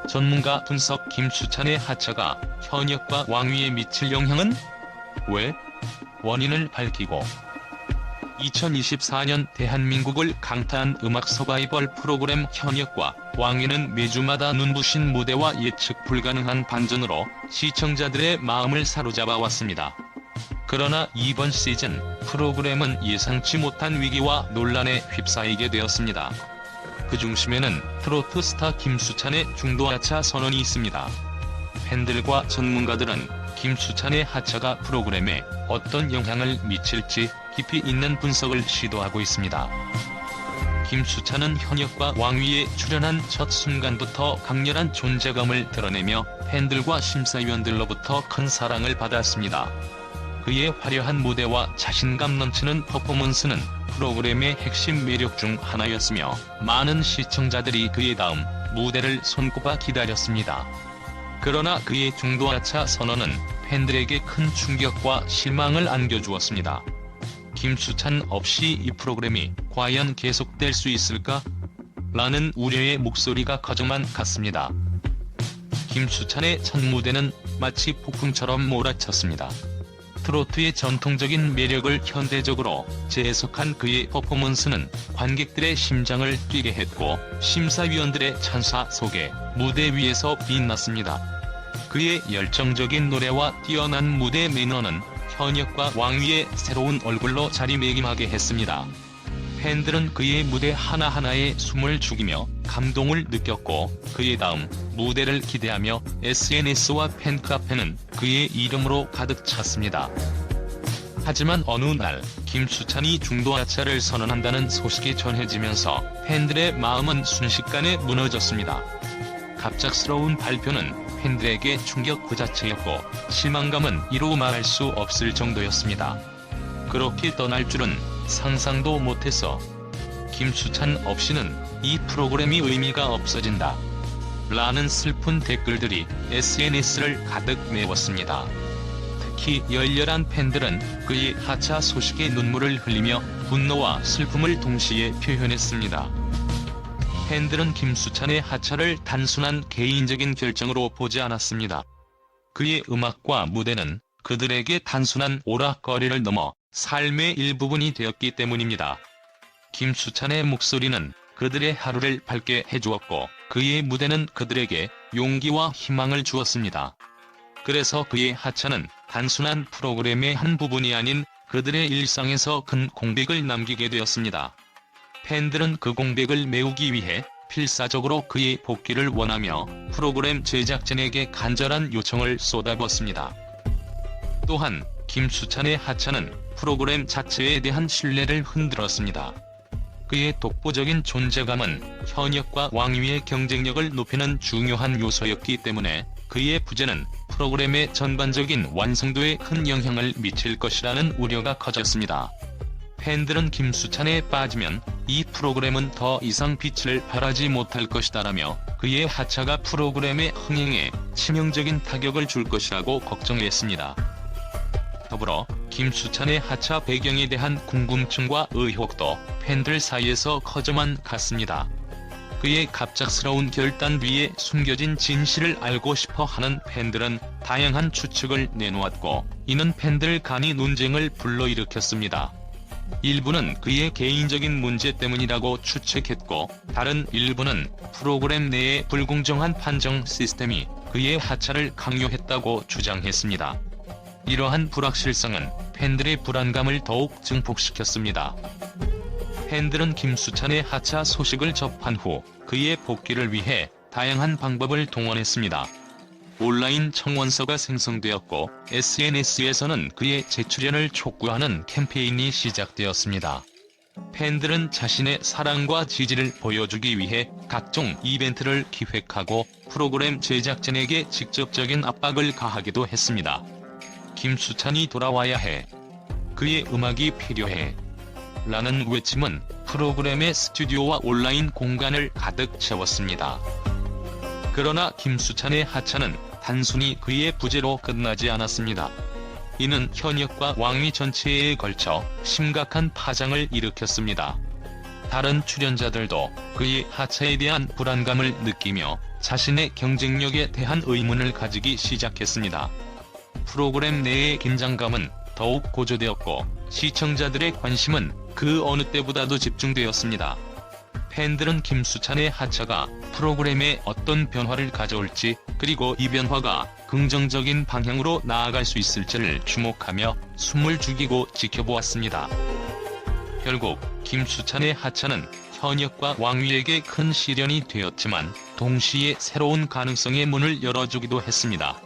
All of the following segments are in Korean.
전문가 분석. 김수찬의 하차가 현역과 왕위에 미칠 영향은? 왜? 원인을 밝히고. 2024년 대한민국을 강타한 음악 서바이벌 프로그램 현역과 왕위는 매주마다 눈부신 무대와 예측 불가능한 반전으로 시청자들의 마음을 사로잡아 왔습니다. 그러나 이번 시즌 프로그램은 예상치 못한 위기와 논란에 휩싸이게 되었습니다. 그 중심에는 트로트 스타 김수찬의 중도 하차 선언이 있습니다. 팬들과 전문가들은 김수찬의 하차가 프로그램에 어떤 영향을 미칠지 깊이 있는 분석을 시도하고 있습니다. 김수찬은 현역과 왕위에 출연한 첫 순간부터 강렬한 존재감을 드러내며 팬들과 심사위원들로부터 큰 사랑을 받았습니다. 그의 화려한 무대와 자신감 넘치는 퍼포먼스는 프로그램의 핵심 매력 중 하나였으며 많은 시청자들이 그의 다음 무대를 손꼽아 기다렸습니다. 그러나 그의 중도 하차 선언은 팬들에게 큰 충격과 실망을 안겨주었습니다. 김수찬 없이 이 프로그램이 과연 계속될 수 있을까? 라는 우려의 목소리가 커져만 갔습니다. 김수찬의 첫 무대는 마치 폭풍처럼 몰아쳤습니다. 트로트의 전통적인 매력을 현대적으로 재해석한 그의 퍼포먼스는 관객들의 심장을 뛰게 했고 심사위원들의 찬사 속에 무대 위에서 빛났습니다. 그의 열정적인 노래와 뛰어난 무대 매너는 현역과 왕위의 새로운 얼굴로 자리매김하게 했습니다. 팬들은 그의 무대 하나하나에 숨을 죽이며 감동을 느꼈고 그의 다음 무대를 기대하며 SNS와 팬카페는 그의 이름으로 가득 찼습니다. 하지만 어느 날 김수찬이 중도 하차를 선언한다는 소식이 전해지면서 팬들의 마음은 순식간에 무너졌습니다. 갑작스러운 발표는 팬들에게 충격 그 자체였고 실망감은 이루 말할 수 없을 정도였습니다. 그렇게 떠날 줄은 상상도 못해서 김수찬 없이는 이 프로그램이 의미가 없어진다. 라는 슬픈 댓글들이 SNS를 가득 메웠습니다. 특히 열렬한 팬들은 그의 하차 소식에 눈물을 흘리며 분노와 슬픔을 동시에 표현했습니다. 팬들은 김수찬의 하차를 단순한 개인적인 결정으로 보지 않았습니다. 그의 음악과 무대는 그들에게 단순한 오락거리를 넘어 삶의 일부분이 되었기 때문입니다. 김수찬의 목소리는 그들의 하루를 밝게 해주었고 그의 무대는 그들에게 용기와 희망을 주었습니다. 그래서 그의 하차는 단순한 프로그램의 한 부분이 아닌 그들의 일상에서 큰 공백을 남기게 되었습니다. 팬들은 그 공백을 메우기 위해 필사적으로 그의 복귀를 원하며 프로그램 제작진에게 간절한 요청을 쏟아붓습니다. 또한 김수찬의 하차는 프로그램 자체에 대한 신뢰를 흔들었습니다. 그의 독보적인 존재감은 현역과 왕위의 경쟁력을 높이는 중요한 요소였기 때문에 그의 부재는 프로그램의 전반적인 완성도에 큰 영향을 미칠 것이라는 우려가 커졌습니다. 팬들은 김수찬에 빠지면 이 프로그램은 더 이상 빛을 발하지 못할 것이다라며 그의 하차가 프로그램의 흥행에 치명적인 타격을 줄 것이라고 걱정했습니다. 더불어 김수찬의 하차 배경에 대한 궁금증과 의혹도 팬들 사이에서 커져만 갔습니다. 그의 갑작스러운 결단 뒤에 숨겨진 진실을 알고 싶어 하는 팬들은 다양한 추측을 내놓았고 이는 팬들 간의 논쟁을 불러일으켰습니다. 일부는 그의 개인적인 문제 때문이라고 추측했고 다른 일부는 프로그램 내의 불공정한 판정 시스템이 그의 하차를 강요했다고 주장했습니다. 이러한 불확실성은 팬들의 불안감을 더욱 증폭시켰습니다. 팬들은 김수찬의 하차 소식을 접한 후 그의 복귀를 위해 다양한 방법을 동원했습니다. 온라인 청원서가 생성되었고 SNS에서는 그의 재출연을 촉구하는 캠페인이 시작되었습니다. 팬들은 자신의 사랑과 지지를 보여주기 위해 각종 이벤트를 기획하고 프로그램 제작진에게 직접적인 압박을 가하기도 했습니다. 김수찬이 돌아와야 해. 그의 음악이 필요해. 라는 외침은 프로그램의 스튜디오와 온라인 공간을 가득 채웠습니다. 그러나 김수찬의 하차는 단순히 그의 부재로 끝나지 않았습니다. 이는 현역과 왕위 전체에 걸쳐 심각한 파장을 일으켰습니다. 다른 출연자들도 그의 하차에 대한 불안감을 느끼며 자신의 경쟁력에 대한 의문을 가지기 시작했습니다. 프로그램 내의 긴장감은 더욱 고조되었고 시청자들의 관심은 그 어느 때보다도 집중되었습니다. 팬들은 김수찬의 하차가 프로그램에 어떤 변화를 가져올지, 그리고 이 변화가 긍정적인 방향으로 나아갈 수 있을지를 주목하며 숨을 죽이고 지켜보았습니다. 결국 김수찬의 하차는 현역과 왕위에게 큰 시련이 되었지만 동시에 새로운 가능성의 문을 열어주기도 했습니다.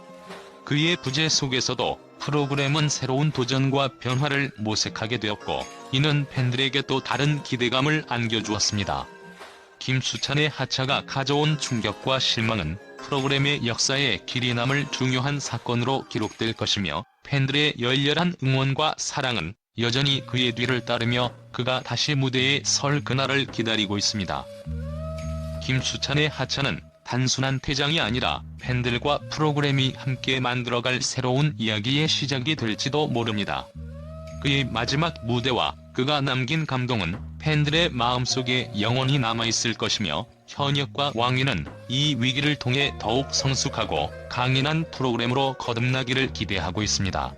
그의 부재 속에서도 프로그램은 새로운 도전과 변화를 모색하게 되었고, 이는 팬들에게 또 다른 기대감을 안겨주었습니다. 김수찬의 하차가 가져온 충격과 실망은 프로그램의 역사에 길이 남을 중요한 사건으로 기록될 것이며, 팬들의 열렬한 응원과 사랑은 여전히 그의 뒤를 따르며 그가 다시 무대에 설 그날을 기다리고 있습니다. 김수찬의 하차는 단순한 퇴장이 아니라 팬들과 프로그램이 함께 만들어갈 새로운 이야기의 시작이 될지도 모릅니다. 그의 마지막 무대와 그가 남긴 감동은 팬들의 마음속에 영원히 남아있을 것이며, 현역과 왕위는 이 위기를 통해 더욱 성숙하고 강인한 프로그램으로 거듭나기를 기대하고 있습니다.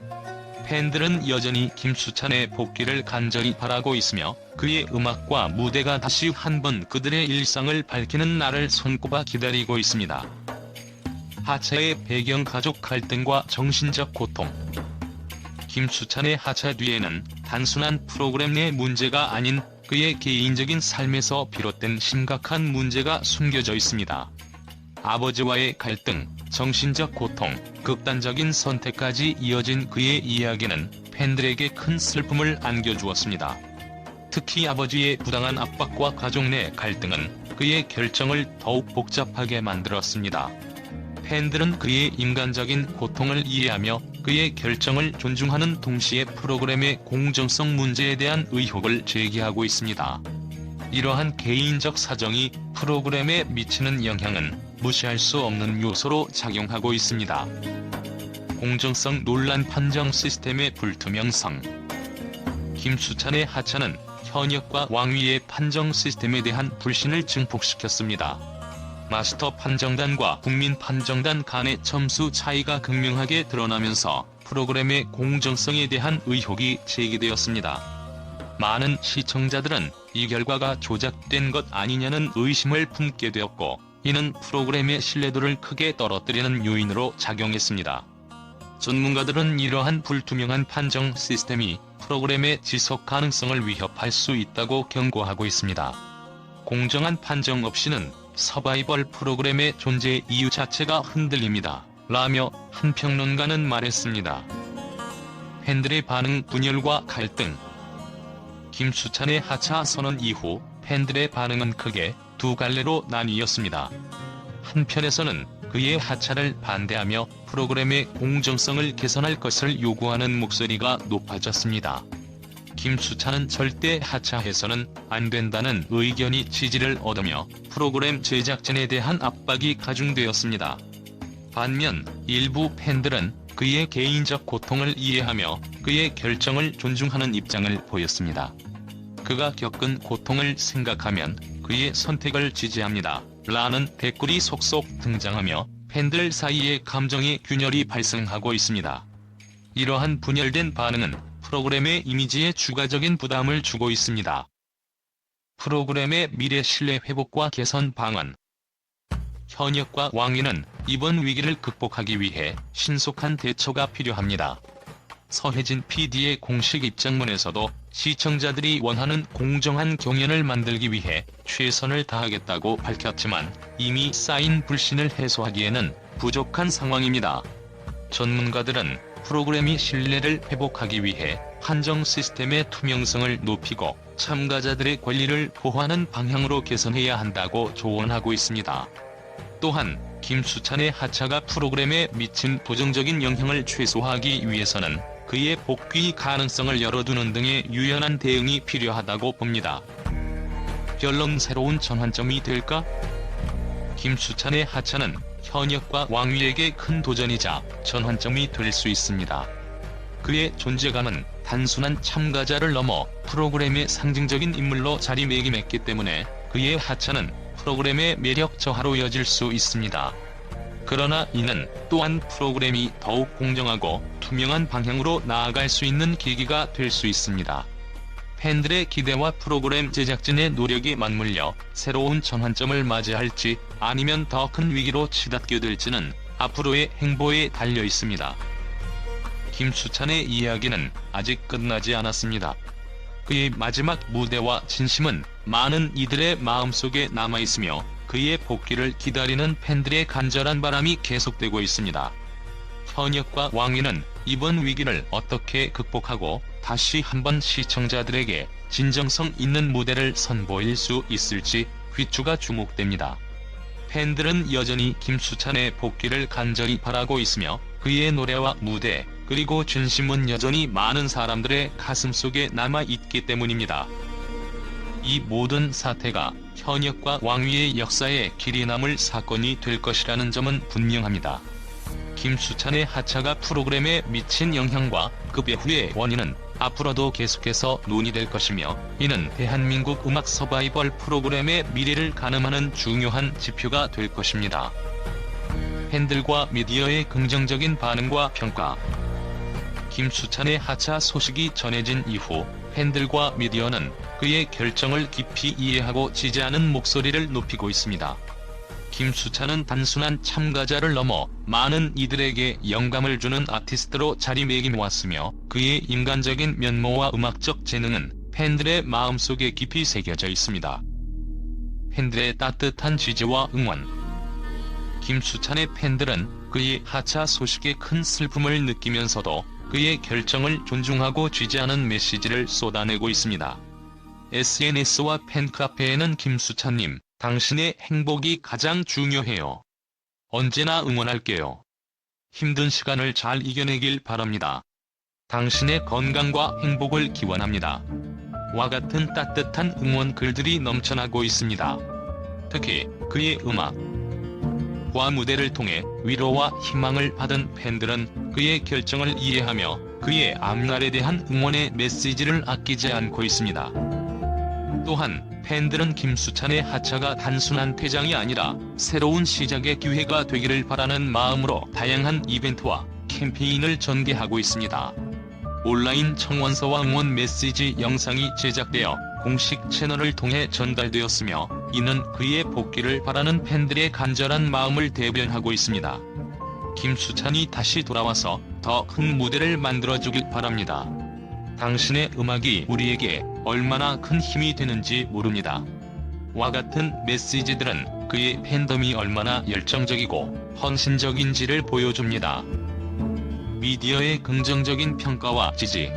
팬들은 여전히 김수찬의 복귀를 간절히 바라고 있으며, 그의 음악과 무대가 다시 한번 그들의 일상을 밝히는 날을 손꼽아 기다리고 있습니다. 하차의 배경 가족 갈등과 정신적 고통. 김수찬의 하차 뒤에는 단순한 프로그램 내 문제가 아닌 그의 개인적인 삶에서 비롯된 심각한 문제가 숨겨져 있습니다. 아버지와의 갈등, 정신적 고통, 극단적인 선택까지 이어진 그의 이야기는 팬들에게 큰 슬픔을 안겨주었습니다. 특히 아버지의 부당한 압박과 가족 내 갈등은 그의 결정을 더욱 복잡하게 만들었습니다. 팬들은 그의 인간적인 고통을 이해하며 그의 결정을 존중하는 동시에 프로그램의 공정성 문제에 대한 의혹을 제기하고 있습니다. 이러한 개인적 사정이 프로그램에 미치는 영향은 무시할 수 없는 요소로 작용하고 있습니다. 공정성 논란, 판정 시스템의 불투명성. 김수찬의 하차는 현역과 왕위의 판정 시스템에 대한 불신을 증폭시켰습니다. 마스터 판정단과 국민 판정단 간의 점수 차이가 극명하게 드러나면서 프로그램의 공정성에 대한 의혹이 제기되었습니다. 많은 시청자들은 이 결과가 조작된 것 아니냐는 의심을 품게 되었고, 이는 프로그램의 신뢰도를 크게 떨어뜨리는 요인으로 작용했습니다. 전문가들은 이러한 불투명한 판정 시스템이 프로그램의 지속 가능성을 위협할 수 있다고 경고하고 있습니다. 공정한 판정 없이는 서바이벌 프로그램의 존재 이유 자체가 흔들립니다. 라며 한 평론가는 말했습니다. 팬들의 반응, 분열과 갈등. 김수찬의 하차 선언 이후 팬들의 반응은 크게 두 갈래로 나뉘었습니다. 한편에서는 그의 하차를 반대하며 프로그램의 공정성을 개선할 것을 요구하는 목소리가 높아졌습니다. 김수찬은 절대 하차해서는 안 된다는 의견이 지지를 얻으며 프로그램 제작진에 대한 압박이 가중되었습니다. 반면 일부 팬들은 그의 개인적 고통을 이해하며 그의 결정을 존중하는 입장을 보였습니다. 그가 겪은 고통을 생각하면 그의 선택을 지지합니다. 라는 댓글이 속속 등장하며 팬들 사이에 감정의 균열이 발생하고 있습니다. 이러한 분열된 반응은 프로그램의 이미지에 추가적인 부담을 주고 있습니다. 프로그램의 미래 신뢰 회복과 개선 방안. 현역과 왕위는 이번 위기를 극복하기 위해 신속한 대처가 필요합니다. 서혜진 PD의 공식 입장문에서도 시청자들이 원하는 공정한 경연을 만들기 위해 최선을 다하겠다고 밝혔지만, 이미 쌓인 불신을 해소하기에는 부족한 상황입니다. 전문가들은 프로그램이 신뢰를 회복하기 위해 판정 시스템의 투명성을 높이고 참가자들의 권리를 보호하는 방향으로 개선해야 한다고 조언하고 있습니다. 또한 김수찬의 하차가 프로그램에 미친 부정적인 영향을 최소화하기 위해서는 그의 복귀 가능성을 열어두는 등의 유연한 대응이 필요하다고 봅니다. 결론, 새로운 전환점이 될까? 김수찬의 하차는 현역과 왕위에게 큰 도전이자 전환점이 될 수 있습니다. 그의 존재감은 단순한 참가자를 넘어 프로그램의 상징적인 인물로 자리매김했기 때문에 그의 하차는 프로그램의 매력 저하로 이어질 수 있습니다. 그러나 이는 또한 프로그램이 더욱 공정하고 투명한 방향으로 나아갈 수 있는 계기가 될 수 있습니다. 팬들의 기대와 프로그램 제작진의 노력이 맞물려 새로운 전환점을 맞이할지 아니면 더 큰 위기로 치닫게 될지는 앞으로의 행보에 달려 있습니다. 김수찬의 이야기는 아직 끝나지 않았습니다. 그의 마지막 무대와 진심은 많은 이들의 마음속에 남아있으며 그의 복귀를 기다리는 팬들의 간절한 바람이 계속되고 있습니다. 현역과 왕위는 이번 위기를 어떻게 극복하고 다시 한번 시청자들에게 진정성 있는 무대를 선보일 수 있을지 귀추가 주목됩니다. 팬들은 여전히 김수찬의 복귀를 간절히 바라고 있으며 그의 노래와 무대 그리고 진심은 여전히 많은 사람들의 가슴속에 남아있기 때문입니다. 이 모든 사태가 현역과 왕위의 역사에 길이 남을 사건이 될 것이라는 점은 분명합니다. 김수찬의 하차가 프로그램에 미친 영향과 그 배후의 원인은 앞으로도 계속해서 논의될 것이며 이는 대한민국 음악 서바이벌 프로그램의 미래를 가늠하는 중요한 지표가 될 것입니다. 팬들과 미디어의 긍정적인 반응과 평가. 김수찬의 하차 소식이 전해진 이후 팬들과 미디어는 그의 결정을 깊이 이해하고 지지하는 목소리를 높이고 있습니다. 김수찬은 단순한 참가자를 넘어 많은 이들에게 영감을 주는 아티스트로 자리매김해왔으며 그의 인간적인 면모와 음악적 재능은 팬들의 마음속에 깊이 새겨져 있습니다. 팬들의 따뜻한 지지와 응원. 김수찬의 팬들은 그의 하차 소식에 큰 슬픔을 느끼면서도 그의 결정을 존중하고 지지하는 메시지를 쏟아내고 있습니다. SNS와 팬카페에는 김수찬님, 당신의 행복이 가장 중요해요. 언제나 응원할게요. 힘든 시간을 잘 이겨내길 바랍니다. 당신의 건강과 행복을 기원합니다. 와 같은 따뜻한 응원 글들이 넘쳐나고 있습니다. 특히 그의 음악과 무대를 통해 위로와 희망을 받은 팬들은 그의 결정을 이해하며 그의 앞날에 대한 응원의 메시지를 아끼지 않고 있습니다. 또한 팬들은 김수찬의 하차가 단순한 퇴장이 아니라 새로운 시작의 기회가 되기를 바라는 마음으로 다양한 이벤트와 캠페인을 전개하고 있습니다. 온라인 청원서와 응원 메시지 영상이 제작되어 공식 채널을 통해 전달되었으며 이는 그의 복귀를 바라는 팬들의 간절한 마음을 대변하고 있습니다. 김수찬이 다시 돌아와서 더 큰 무대를 만들어주길 바랍니다. 당신의 음악이 우리에게 얼마나 큰 힘이 되는지 모릅니다. 와 같은 메시지들은 그의 팬덤이 얼마나 열정적이고 헌신적인지를 보여줍니다. 미디어의 긍정적인 평가와 지지.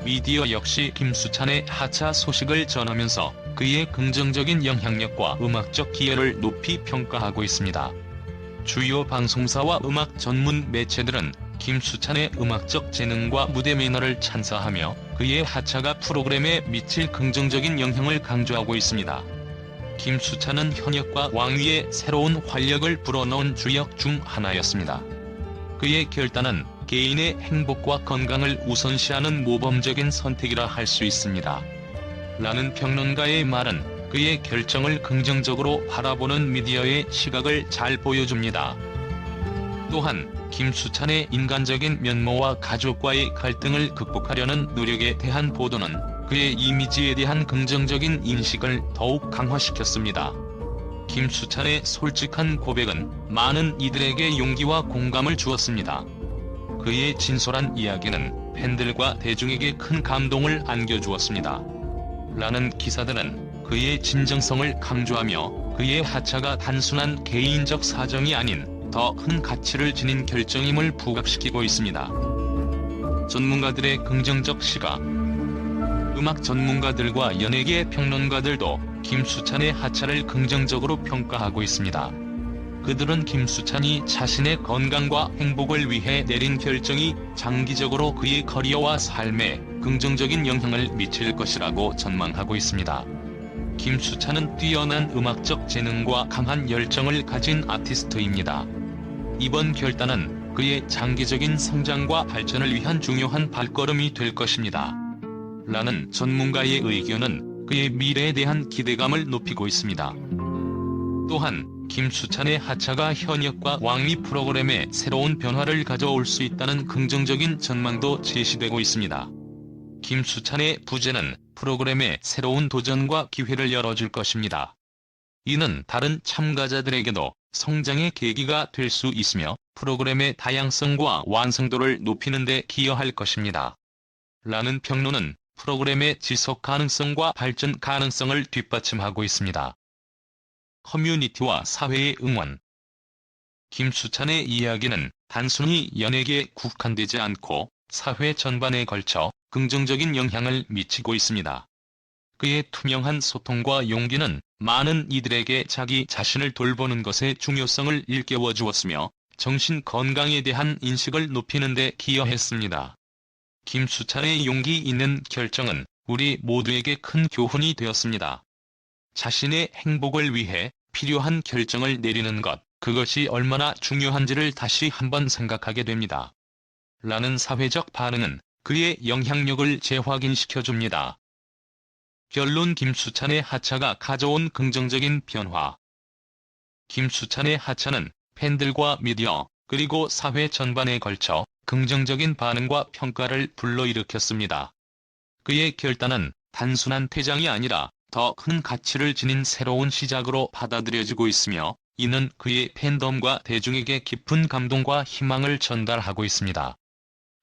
미디어 역시 김수찬의 하차 소식을 전하면서 그의 긍정적인 영향력과 음악적 기여를 높이 평가하고 있습니다. 주요 방송사와 음악 전문 매체들은 김수찬의 음악적 재능과 무대 매너를 찬사하며 그의 하차가 프로그램에 미칠 긍정적인 영향을 강조하고 있습니다. 김수찬은 현역과 왕위의 새로운 활력을 불어넣은 주역 중 하나였습니다. 그의 결단은 개인의 행복과 건강을 우선시하는 모범적인 선택이라 할 수 있습니다. 라는 평론가의 말은 그의 결정을 긍정적으로 바라보는 미디어의 시각을 잘 보여줍니다. 또한 김수찬의 인간적인 면모와 가족과의 갈등을 극복하려는 노력에 대한 보도는 그의 이미지에 대한 긍정적인 인식을 더욱 강화시켰습니다. 김수찬의 솔직한 고백은 많은 이들에게 용기와 공감을 주었습니다. 그의 진솔한 이야기는 팬들과 대중에게 큰 감동을 안겨주었습니다. 라는 기사들은 그의 진정성을 강조하며 그의 하차가 단순한 개인적 사정이 아닌 더 큰 가치를 지닌 결정임을 부각시키고 있습니다. 전문가들의 긍정적 시각. 음악 전문가들과 연예계 평론가들도 김수찬의 하차를 긍정적으로 평가하고 있습니다. 그들은 김수찬이 자신의 건강과 행복을 위해 내린 결정이 장기적으로 그의 커리어와 삶에 긍정적인 영향을 미칠 것이라고 전망하고 있습니다. 김수찬은 뛰어난 음악적 재능과 강한 열정을 가진 아티스트입니다. 이번 결단은 그의 장기적인 성장과 발전을 위한 중요한 발걸음이 될 것입니다. 라는 전문가의 의견은 그의 미래에 대한 기대감을 높이고 있습니다. 또한 김수찬의 하차가 현역과 왕위 프로그램에 새로운 변화를 가져올 수 있다는 긍정적인 전망도 제시되고 있습니다. 김수찬의 부재는 프로그램에 새로운 도전과 기회를 열어줄 것입니다. 이는 다른 참가자들에게도 성장의 계기가 될 수 있으며 프로그램의 다양성과 완성도를 높이는 데 기여할 것입니다. 라는 평론은 프로그램의 지속 가능성과 발전 가능성을 뒷받침하고 있습니다. 커뮤니티와 사회의 응원. 김수찬의 이야기는 단순히 연예계에 국한되지 않고 사회 전반에 걸쳐 긍정적인 영향을 미치고 있습니다. 그의 투명한 소통과 용기는 많은 이들에게 자기 자신을 돌보는 것의 중요성을 일깨워 주었으며 정신 건강에 대한 인식을 높이는 데 기여했습니다. 김수찬의 용기 있는 결정은 우리 모두에게 큰 교훈이 되었습니다. 자신의 행복을 위해 필요한 결정을 내리는 것, 그것이 얼마나 중요한지를 다시 한번 생각하게 됩니다. 라는 사회적 반응은 그의 영향력을 재확인시켜줍니다. 결론. 김수찬의 하차가 가져온 긍정적인 변화. 김수찬의 하차는 팬들과 미디어, 그리고 사회 전반에 걸쳐 긍정적인 반응과 평가를 불러일으켰습니다. 그의 결단은 단순한 퇴장이 아니라 더 큰 가치를 지닌 새로운 시작으로 받아들여지고 있으며, 이는 그의 팬덤과 대중에게 깊은 감동과 희망을 전달하고 있습니다.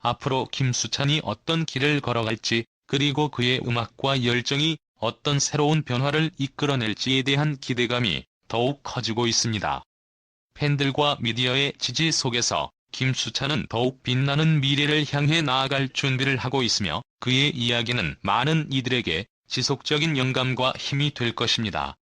앞으로 김수찬이 어떤 길을 걸어갈지, 그리고 그의 음악과 열정이 어떤 새로운 변화를 이끌어낼지에 대한 기대감이 더욱 커지고 있습니다. 팬들과 미디어의 지지 속에서 김수찬은 더욱 빛나는 미래를 향해 나아갈 준비를 하고 있으며, 그의 이야기는 많은 이들에게 지속적인 영감과 힘이 될 것입니다.